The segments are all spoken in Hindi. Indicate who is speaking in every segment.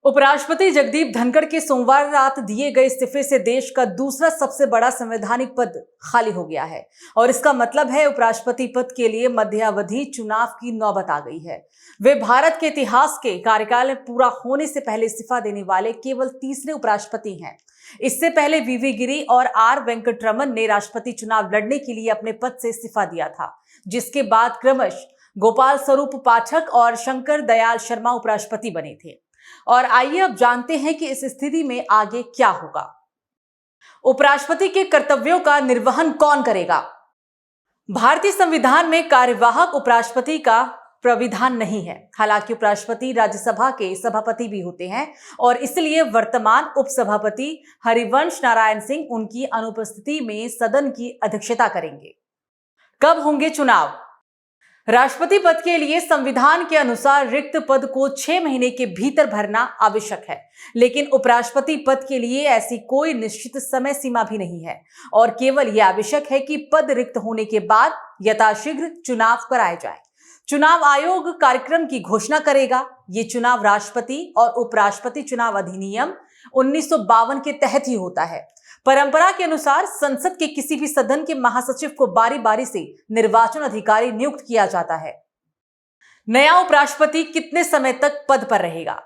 Speaker 1: उपराष्ट्रपति जगदीप धनखड़ के सोमवार रात दिए गए इस्तीफे से देश का दूसरा सबसे बड़ा संवैधानिक पद खाली हो गया है और इसका मतलब है उपराष्ट्रपति पद के लिए मध्यावधि चुनाव की नौबत आ गई है। वे भारत के इतिहास के कार्यकाल पूरा होने से पहले इस्तीफा देने वाले केवल तीसरे उपराष्ट्रपति हैं। इससे पहले वीवी गिरी और आर वेंकटरमन ने राष्ट्रपति चुनाव लड़ने के लिए अपने पद से इस्तीफा दिया था, जिसके बाद क्रमश गोपाल स्वरूप पाठक और शंकर दयाल शर्मा उपराष्ट्रपति बने थे। और आइए अब जानते हैं कि इस स्थिति में आगे क्या होगा। उपराष्ट्रपति के कर्तव्यों का निर्वहन कौन करेगा? भारतीय संविधान में कार्यवाहक उपराष्ट्रपति का प्राविधान नहीं है। हालांकि उपराष्ट्रपति राज्यसभा के सभापति भी होते हैं और इसलिए वर्तमान उपसभापति हरिवंश नारायण सिंह उनकी अनुपस्थिति में सदन की अध्यक्षता करेंगे। कब होंगे चुनाव? राष्ट्रपति पद के लिए संविधान के अनुसार रिक्त पद को 6 महीने के भीतर भरना आवश्यक है, लेकिन उपराष्ट्रपति पद के लिए ऐसी कोई निश्चित समय सीमा भी नहीं है और केवल यह आवश्यक है कि पद रिक्त होने के बाद यथाशीघ्र चुनाव कराए जाए। चुनाव आयोग कार्यक्रम की घोषणा करेगा। ये चुनाव राष्ट्रपति और उपराष्ट्रपति चुनाव अधिनियम 1952 के तहत ही होता है। परंपरा के अनुसार संसद के किसी भी सदन के महासचिव को बारी बारी से निर्वाचन अधिकारी नियुक्त किया जाता है। नया उपराष्ट्रपति कितने समय तक पद पर रहेगा?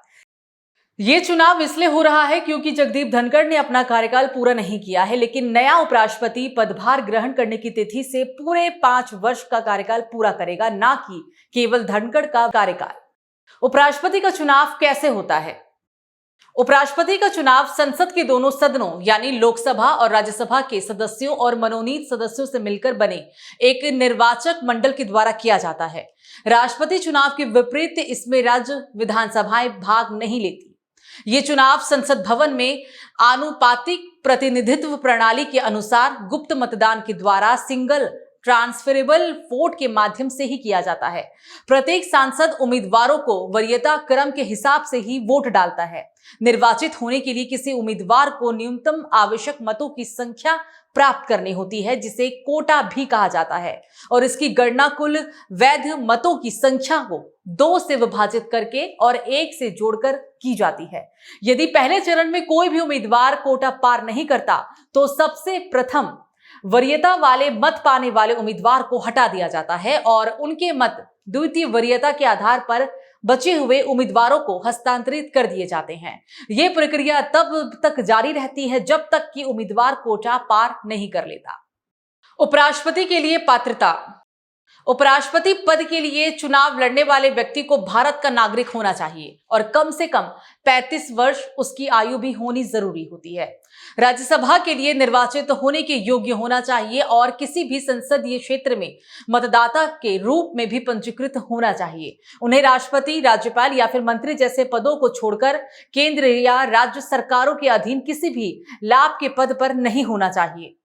Speaker 1: ये चुनाव इसलिए हो रहा है क्योंकि जगदीप धनखड़ ने अपना कार्यकाल पूरा नहीं किया है, लेकिन नया उपराष्ट्रपति पदभार ग्रहण करने की तिथि से पूरे 5 वर्ष का कार्यकाल पूरा करेगा, ना कि केवल धनखड़ का कार्यकाल। उपराष्ट्रपति का चुनाव कैसे होता है? उपराष्ट्रपति का चुनाव संसद के दोनों सदनों यानी लोकसभा और राज्यसभा के सदस्यों और मनोनीत सदस्यों से मिलकर बने एक निर्वाचक मंडल के द्वारा किया जाता है। राष्ट्रपति चुनाव के विपरीत इसमें राज्य विधानसभाएं भाग नहीं लेती। ये चुनाव संसद भवन में आनुपातिक प्रतिनिधित्व प्रणाली के अनुसार गुप्त मतदान के द्वारा सिंगल ट्रांसफरेबल वोट के माध्यम से ही किया जाता है। प्रत्येक सांसद उम्मीदवारों को वरीयता क्रम के हिसाब से ही वोट डालता है। निर्वाचित होने के लिए किसी उम्मीदवार को न्यूनतम आवश्यक मतों की संख्या प्राप्त करनी होती है, जिसे कोटा भी कहा जाता है, और इसकी गणना कुल वैध मतों की संख्या को 2 से विभाजित करके और 1 से जोड़कर की जाती है। यदि पहले चरण में कोई भी उम्मीदवार कोटा पार नहीं करता तो सबसे प्रथम वरीयता वाले मत पाने वाले उम्मीदवार को हटा दिया जाता है और उनके मत द्वितीय वरीयता के आधार पर बचे हुए उम्मीदवारों को हस्तांतरित कर दिए जाते हैं। यह प्रक्रिया तब तक जारी रहती है जब तक कि उम्मीदवार कोटा पार नहीं कर लेता। उपराष्ट्रपति के लिए पात्रता। उपराष्ट्रपति पद के लिए चुनाव लड़ने वाले व्यक्ति को भारत का नागरिक होना चाहिए और कम से कम 35 वर्ष उसकी आयु भी होनी जरूरी होती है। राज्यसभा के लिए निर्वाचित होने के योग्य होना चाहिए और किसी भी संसदीय क्षेत्र में मतदाता के रूप में भी पंजीकृत होना चाहिए। उन्हें राष्ट्रपति, राज्यपाल या फिर मंत्री जैसे पदों को छोड़कर केंद्र या राज्य सरकारों के अधीन किसी भी लाभ के पद पर नहीं होना चाहिए।